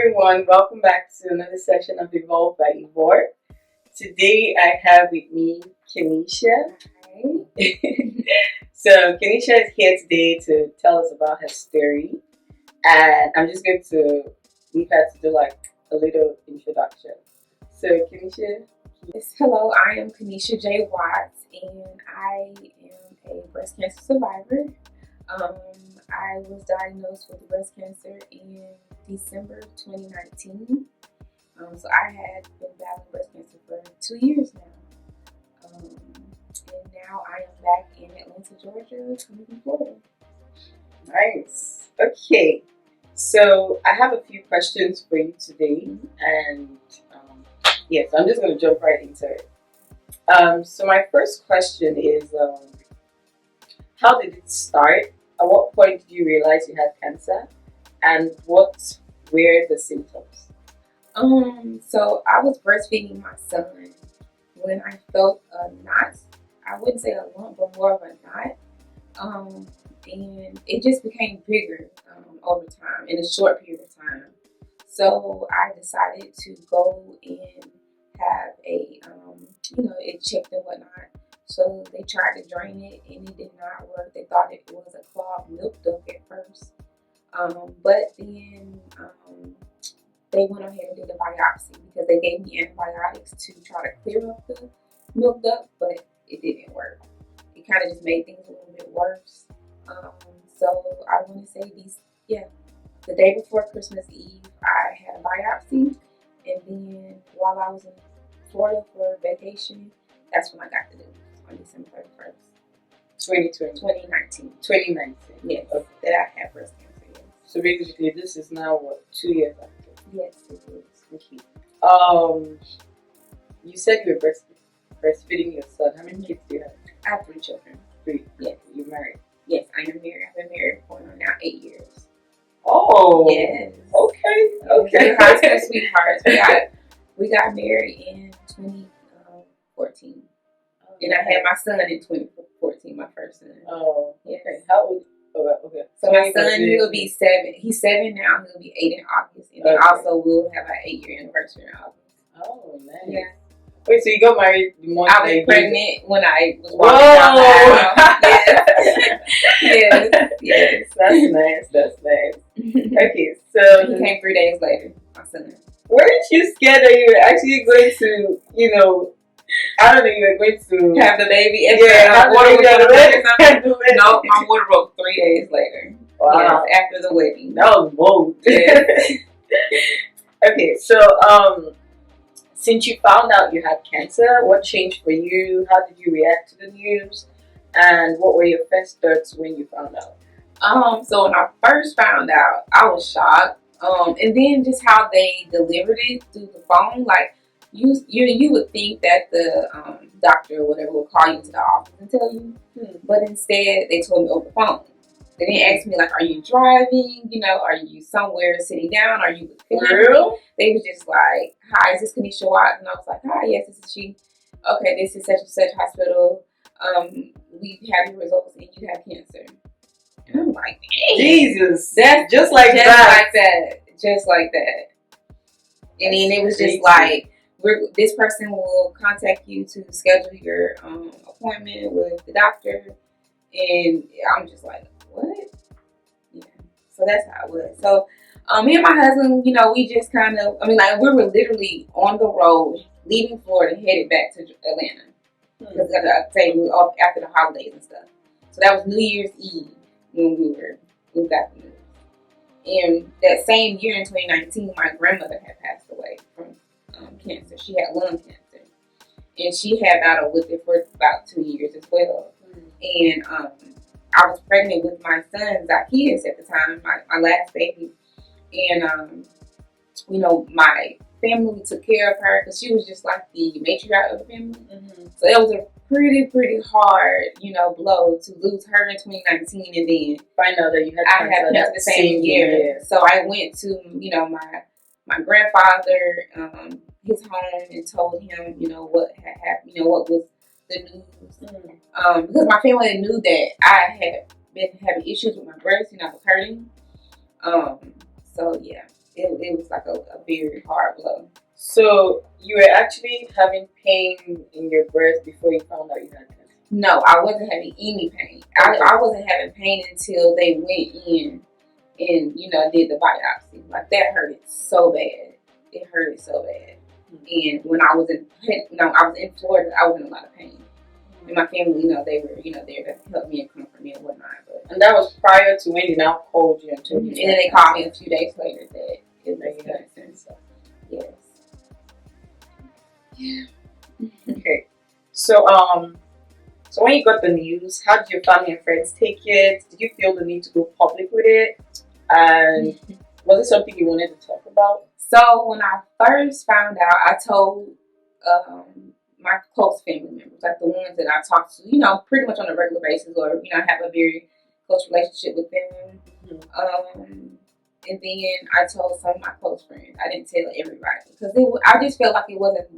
everyone, welcome back to another session of Evore by Evore. Today I have with me Keniysha. Hi. So Keniysha is here today to tell us about her story, and I'm just going to leave her to do like a little introduction. So Keniysha. Yes, hello, I am Keniysha J. Watts, and I am a breast cancer survivor. I was diagnosed with breast cancer in December 2019. So I had been battling breast cancer for 2 years now. And now I am back in Atlanta, Georgia, coming from Florida. Nice. Okay. So I have a few questions for you today, and yes, I'm just going to jump right into it. So my first question is, how did it start? At what point did you realize you had cancer, and what were the symptoms? So I was breastfeeding my son when I felt a knot. I wouldn't say a lump, but more of a knot. And it just became bigger over time in a short period of time. So I decided to go and have it checked and whatnot. So they tried to drain it and it did not work. They thought it was a clogged milk duct at first. But then they went ahead and did a biopsy because they gave me antibiotics to try to clear up the milk duct, but it didn't work. It kind of just made things a little bit worse. So I want to say the day before Christmas Eve, I had a biopsy, and then while I was in Florida for vacation, that's when I got the news on December 31st. 2019. 2019. Yes, Okay. that I had breast cancer, yes. So basically, this is now what, 2 years after? Yes, it is. Okay. You said you were breastfeeding your son. How many kids do you have? I have 3 children. 3. Yes. You're married? Yes, I am married. I've been married for now 8 years. Oh. Yes. Okay. We're high school sweethearts. We got married in 2014. And I had my son in 2014, my first son. Oh, yes. Okay. How old? Oh, okay. So my son, he'll be 7. He's 7 now. He'll be 8 in August. And then also we'll have our 8-year anniversary in August. Oh, nice. Yeah. Wait, so you got married the month I was pregnant when I was walking down the aisle. Yes. That's nice. Okay, so He came 3 days later, my son. Weren't you scared that you were actually going to, I don't know, you were going to have the baby? Have water the baby. No, my water broke 3 days later. Wow. Yes, after the wedding. That was bold. Yes. Okay, so since you found out you had cancer, what changed for you? How did you react to the news? And what were your first thoughts when you found out? So when I first found out, I was shocked. And then just how they delivered it through the phone, like you would think that the doctor or whatever would call you into the office and tell you, but instead they told me over the phone. They didn't ask me like, "Are you driving? Are you somewhere sitting down? Are you with family?" Real? They was just like, "Hi, is this Keniysha Watts?" And I was like, "Hi, yes, this is she." "Okay, this is such and such hospital. We have your results and you have cancer." And I'm like, "Dang, Jesus, that's just like that. Just like that." And then it was just like, this person will contact you to schedule your appointment with the doctor. And I'm just like, what? Yeah. So that's how it was. So me and my husband, we just kind of, we were literally on the road, leaving Florida, headed back to Atlanta. Because I say we were off after the holidays and stuff. So that was New Year's Eve when we got the news. And that same year in 2019, my grandmother had passed away from cancer. She had lung cancer. And she had battled with it for about 2 years as well. And I was pregnant with my son, Zacchaeus, at the time, my last baby. And, my family took care of her because she was just like the matriarch of the family. So it was a pretty hard, blow to lose her in 2019 and then find out that you had cancer the same year. So I went to, my grandfather, his home, and told him, what had happened, what was the news. Because my family knew that I had been having issues with my breast and I was hurting. So yeah. it was like a very hard blow. So you were actually having pain in your breast before you found out you had cancer? No, I wasn't having any pain. I wasn't having pain until they went in and, did the biopsy. Like, that hurted so bad. It hurted so bad. And when I was in Florida, I was in a lot of pain. And my family, they were, there to help me and comfort me and whatnot. And that was prior to when they now called you and told you. And then they called me a few days later that it was cancer and stuff. Yes. Yeah. Okay. So when you got the news, how did your family and friends take it? Did you feel the need to go public with it? And was it something you wanted to talk about? So when I first found out, I told my close family members, like the ones that I talk to, pretty much on a regular basis, or I have a very close relationship with them. And then I told some of my close friends. I didn't tell everybody because I just felt like it wasn't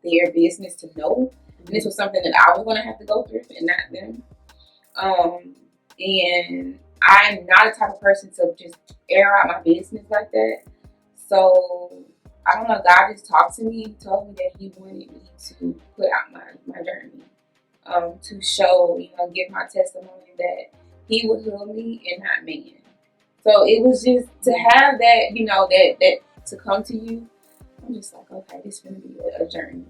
their business to know. And this was something that I was going to have to go through and not them. And I'm not the type of person to just air out my business like that. So, I don't know, God just talked to me. He told me that He wanted me to put out my journey. To show, give my testimony that He would heal me and not man. So, it was just to have that, that to come to you. I'm just like, okay, this is going to be a journey,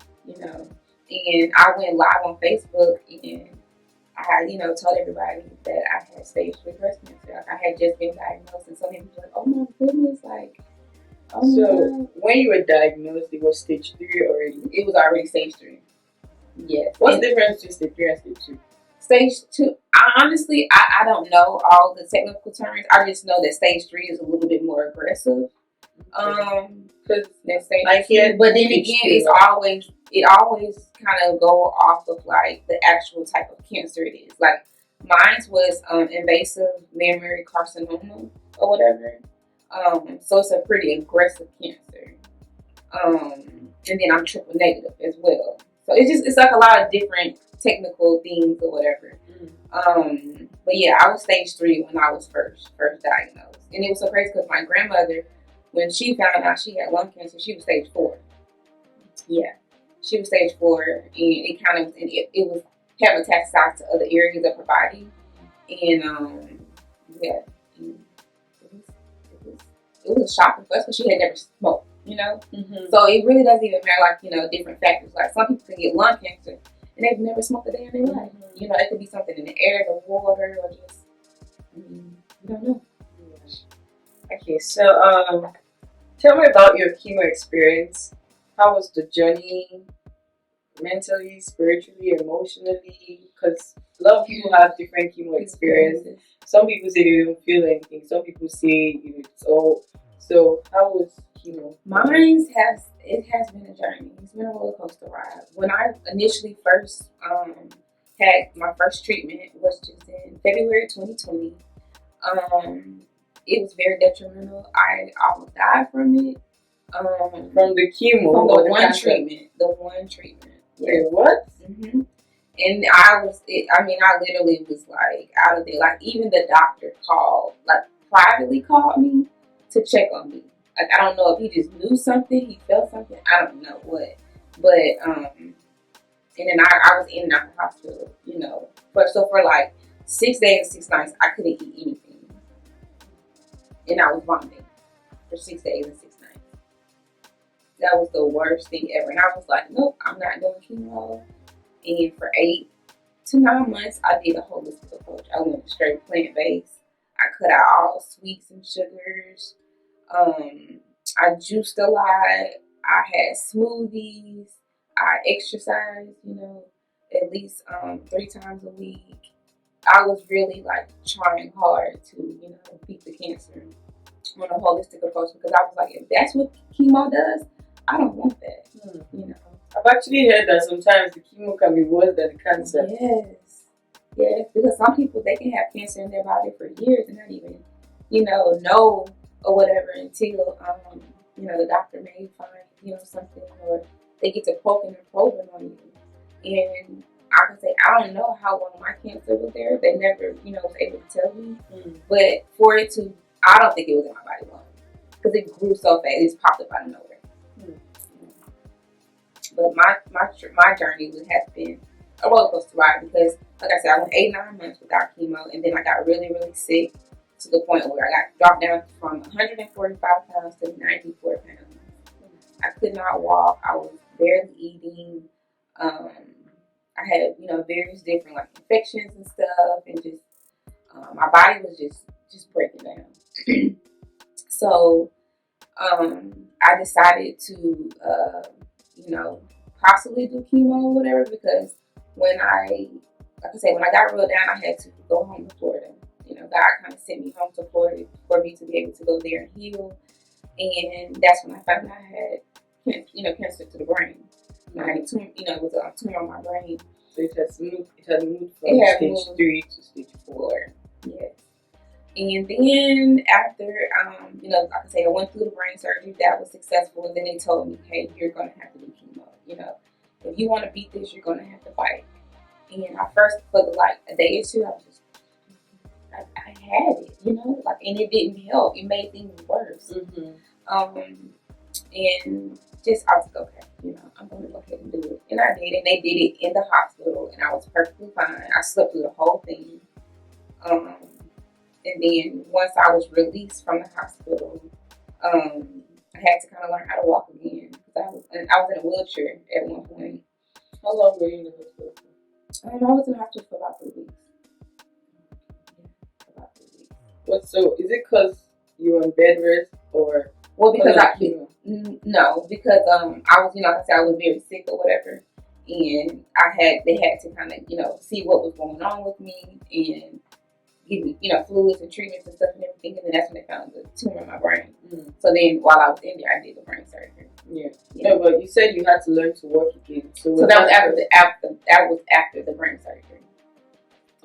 And I went live on Facebook and I, told everybody that I had stage 3 breast cancer. Like, I had just been diagnosed, and some people were like, oh my goodness, like, oh my God. When you were diagnosed, it was stage 3 already? It was already stage 3. Yes. What's the difference between stage 3 and stage 2? Stage 2, honestly, I don't know all the technical terms. I just know that stage 3 is a little bit more aggressive. Because but then again, it always kind of go off of like the actual type of cancer it is. Like mine was invasive mammary carcinoma or whatever. So it's a pretty aggressive cancer. And then I'm triple negative as well. So it's like a lot of different technical things or whatever. But yeah, I was stage 3 when I was first diagnosed, and it was so crazy because my grandmother, when she found out she had lung cancer, she was stage 4. Yeah, she was stage 4, and it kind of it was having metastasized to other areas of her body, and yeah, it was a shock for us because she had never smoked, So it really doesn't even matter, like different factors. Like some people can get lung cancer and they've never smoked a day in their life. It could be something in the air, the water, or just you don't know. Okay, so tell me about your chemo experience. How was the journey, mentally, spiritually, emotionally? Because a lot of people have different chemo experiences. Some people say they don't feel anything. Some people say it's all. So how was chemo? Mine has been a journey. It's been a roller coaster ride. When I initially first had my first treatment was just in February 2020. It was very detrimental. I almost died from it. From the chemo? From the one treatment. The one treatment. Wait, what? Mm-hmm. And I literally was like out of there. Like even the doctor privately called me to check on me. Like I don't know if he just knew something, he felt something. I don't know what. But and then I was in and out the hospital, for like 6 days, 6 nights, I couldn't eat anything. And I was vomiting for 6 days and 6 nights. That was the worst thing ever. And I was like, nope, I'm not doing chemo. And for 8 to 9 months, I did a holistic approach. I went straight plant-based. I cut out all sweets and sugars. I juiced a lot. I had smoothies. I exercised, at least 3 times a week. I was really trying hard to, beat the cancer on a holistic approach because I was like, if that's what chemo does, I don't want that. I've actually heard that sometimes the chemo can be worse than the cancer. Yes, because some people, they can have cancer in their body for years and not even, know or whatever until, the doctor may find, something, or they get to poking and probing on you. And I can say, I don't know how long my cancer was there. They never, was able to tell me. But for it to, I don't think it was in my body long. because it grew so fast. It just popped up out of nowhere. But my journey would have been a roller coaster ride because, like I said, I went 8-9 months without chemo, and then I got really, really sick to the point where I got dropped down from 145 pounds to 94 pounds. I could not walk. I was barely eating. I had, various different like infections and stuff, and just my body was just breaking down. So I decided to, possibly do chemo or whatever, because when I got real down, I had to go home to Florida. God kind of sent me home to Florida for me to be able to go there and heal. And that's when I found out I had, cancer to the brain. I had a tumor, it was a tumor on my brain. So it had moved from stage 3 to stage 4. Yes. And then after, like I say, I went through the brain surgery. That was successful. And then they told me, hey, you're going to have to do chemo. If you want to beat this, you're going to have to fight. And I first, for a day or two, I was just, I had it, and it didn't help. It made things worse. And just, I was like, okay, I'm going to go ahead and do it. And I did, and they did it in the hospital, and I was perfectly fine. I slept through the whole thing. And then once I was released from the hospital, I had to kind of learn how to walk again, because I was in a wheelchair at one point. How long were you in the hospital for? I was in the hospital for about 3 weeks. Yeah, about 3 weeks. What? So is it because you were in bed rest, or? Well, because no, because I was, like I said, I was very sick or whatever, and they had to kind of, see what was going on with me and give me, fluids and treatments and stuff and everything, and then that's when they found the tumor in my brain. So then, while I was in there, I did the brain surgery. Yeah. No, but you said you had to learn to walk again. So that was after the brain surgery.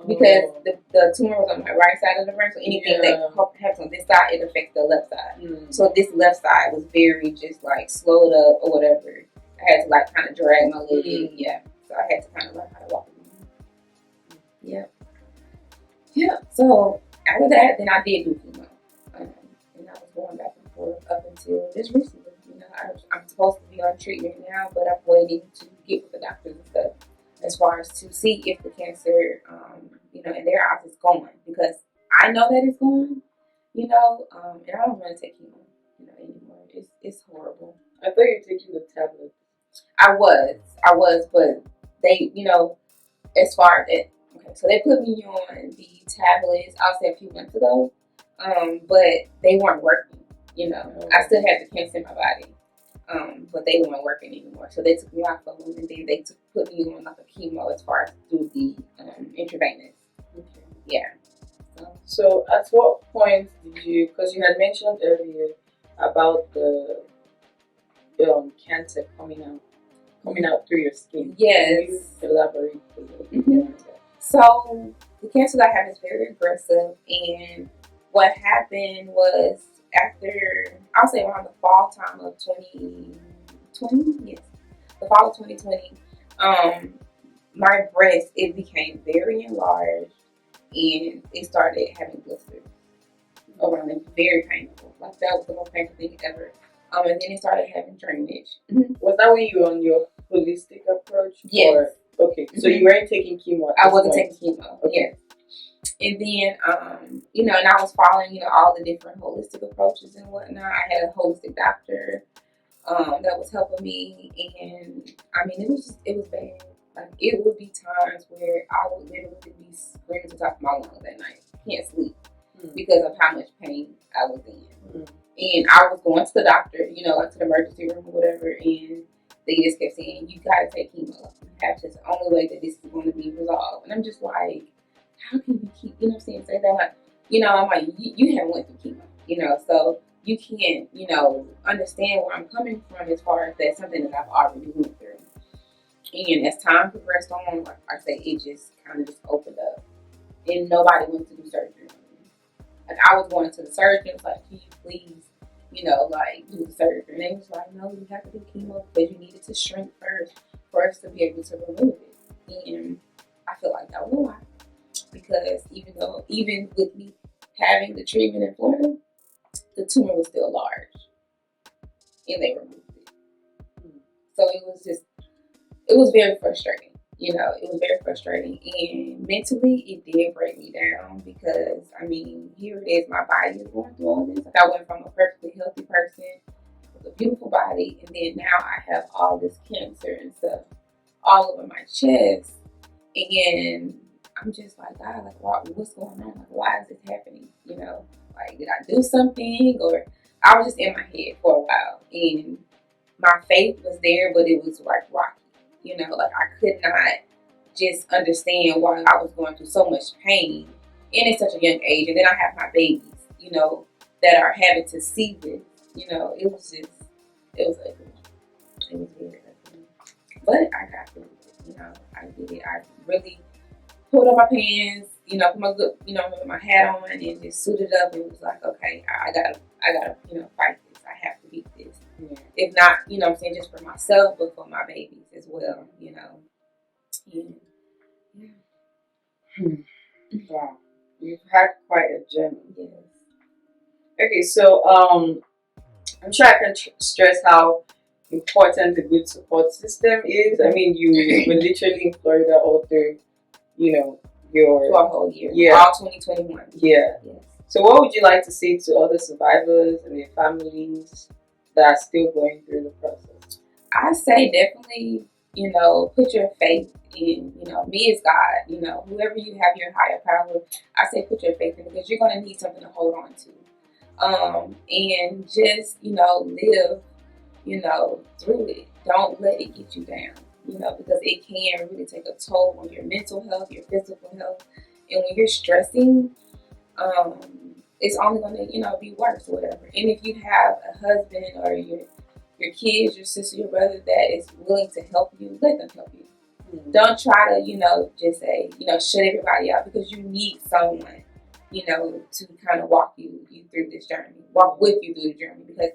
Because the tumor was on my right side of the brain, so anything that happens on this side, it affects the left side. So this left side was very just like slowed up or whatever. I had to kind of drag my leg. Yeah. So I had to kind of learn how to walk again. Yeah. Yeah. So after that, then I did do chemo. And I was going back and forth up until just recently. I'm supposed to be on treatment now, but I'm waiting to get with the doctors and stuff, as far as to see if the cancer, in their eyes is gone, because I know that it's gone, and I don't want to take chemo, anymore. It's horrible. I thought you were taking the tablet. I was, but they, as far as that, okay, so they put me on the tablets, I'll say a few months ago, but they weren't working, I still had the cancer in my body. But they weren't working anymore, so they took me off of them, and then they put me on like a chemo as far as through the intravenous. Okay. Yeah. So at what point did you? Because you had mentioned earlier about the cancer coming out through your skin. Yes. Can you elaborate a little bit more on that? So the cancer that I have is very aggressive, and what happened was, after, I'll say around the fall time of 2020, yes, the fall of 2020, my breast, it became very enlarged, and it started having blisters around it, very painful. Like, that was the most painful thing ever. And then it started having drainage. Was that when you were on your holistic approach? Yes. Okay, so you weren't taking chemo. I wasn't taking chemo. Okay. Yes. And then, and I was following, all the different holistic approaches and whatnot. I had a holistic doctor that was helping me, and it was bad. Like, it would be times where I would literally be screaming to the top of my lungs at night. Can't sleep because of how much pain I was in. And I was going to the doctor, like to the emergency room or whatever, and they just kept saying, you gotta take chemo. You have to. It's the only way that this is going to be resolved. And I'm just like, how can you keep, say that? Like, I'm like, you haven't went through chemo, so you can't, understand where I'm coming from as far as that's something that I've already went through. And as time progressed on, like I say, it just kind of just opened up. And nobody went to do surgery on me. Like, I was going to the surgeon, was like, can you please, do the surgery? And they was like, no, you have to do chemo because you need it to shrink first for us to be able to remove it. And I feel like that was a lot. Because even with me having the treatment in Florida, the tumor was still large. and they removed it. So it was very frustrating. It was very frustrating, and mentally, it did break me down because here it is, my body is going through all this. Like, I went from a perfectly healthy person with a beautiful body, and then now I have all this cancer and stuff all over my chest, and I'm just like, God, like, what's going on? Like, why is this happening? Like, did I do something? Or I was just in my head for a while, and my faith was there, but it was like rocky. Like, I could not just understand why I was going through so much pain and at such a young age. And then I have my babies, that are having to see this. It was ugly. It was very ugly. But I got through it. I did it. I really pulled up my pants, put my good, put my hat on and just suited up and was like, okay, I gotta, fight this. I have to beat this. Yeah. If not, I'm saying, just for myself, but for my babies as well, Yeah. Wow. You've had quite a journey. Yes. Okay, so I'm sure I can stress how important a good support system is. You were literally in Florida all through, your for a whole year, all 2021. Yeah. Yes. So, what would you like to say to other survivors and their families that are still going through the process? I say definitely, put your faith in, me is God, whoever you have your higher power. I say put your faith in, because you're going to need something to hold on to. And just, live, through it. Don't let it get you down, because it can really take a toll on your mental health, your physical health. And when you're stressing, it's only going to, be worse or whatever. And if you have a husband or your kids, your sister, your brother that is willing to help you, let them help you. Mm-hmm. Don't try to, just say, shut everybody out, because you need someone, to kind of walk you through this journey, walk with you through the journey. Because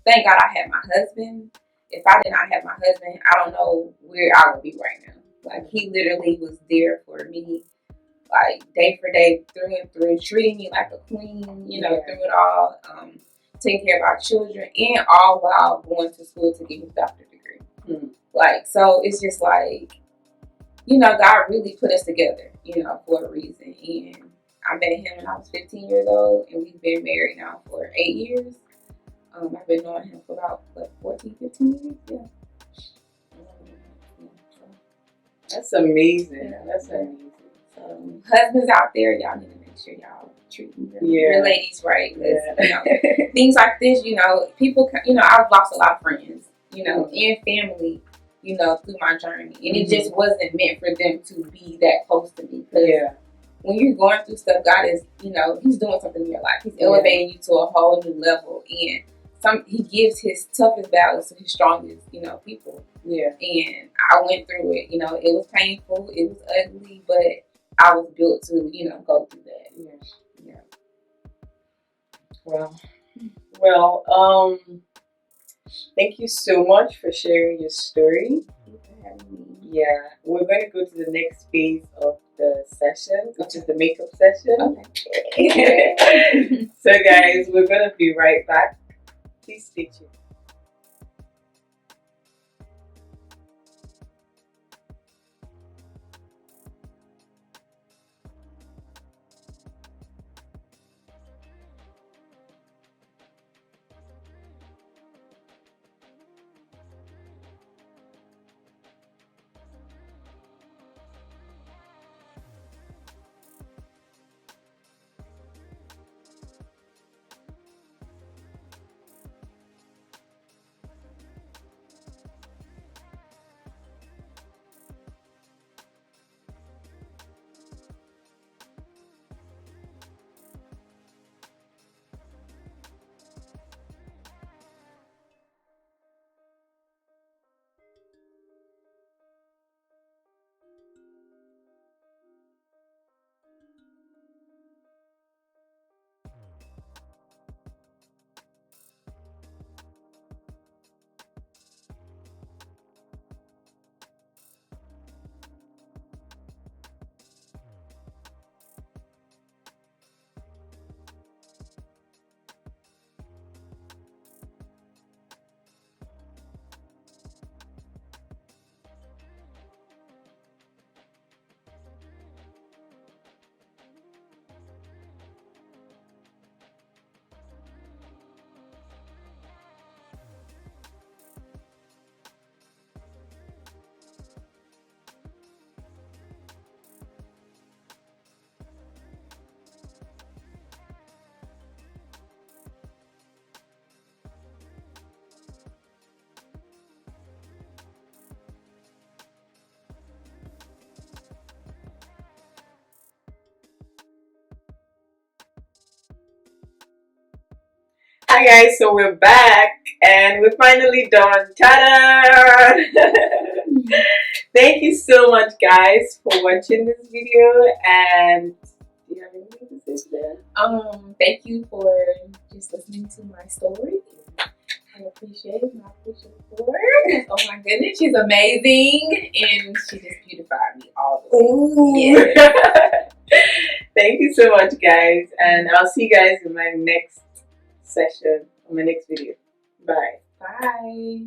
thank God I had my husband. If I did not have my husband, I don't know where I would be right now. Like, he literally was there for me, like, day for day, through and through, treating me like a queen, through it all, taking care of our children, and all while going to school to get his doctorate degree. Mm-hmm. Like, so it's just like, God really put us together, for a reason. And I met him when I was 15 years old, and we've been married now for 8 years. I've been knowing him for about 14, 15 years. Yeah. That's amazing. Yeah. That's amazing. Husbands out there, y'all need to make sure y'all treat your ladies right. Because, things like this, people, I've lost a lot of friends, and family, through my journey. And it just wasn't meant for them to be that close to me. Because when you're going through stuff, God is, He's doing something in your life. He's elevating you to a whole new level. And He gives His toughest battles to His strongest, people. Yeah. And I went through it. It was painful. It was ugly, but I was built to, go through that. Yeah. Well, thank you so much for sharing your story. Yeah, we're going to go to the next phase of the session, which is the makeup session. Okay. So, guys, we're going to be right back. Please stay tuned. Hi guys, so we're back and we're finally done. Ta-da! Thank you so much guys for watching this video, and do you have anything to say today? Thank you for just listening to my story. I appreciate my appreciation for her. Oh my goodness, she's amazing, and she just beautified me all the way. Ooh. Yeah. Thank you so much guys, and I'll see you guys in my next session, on my next video. Bye. Bye.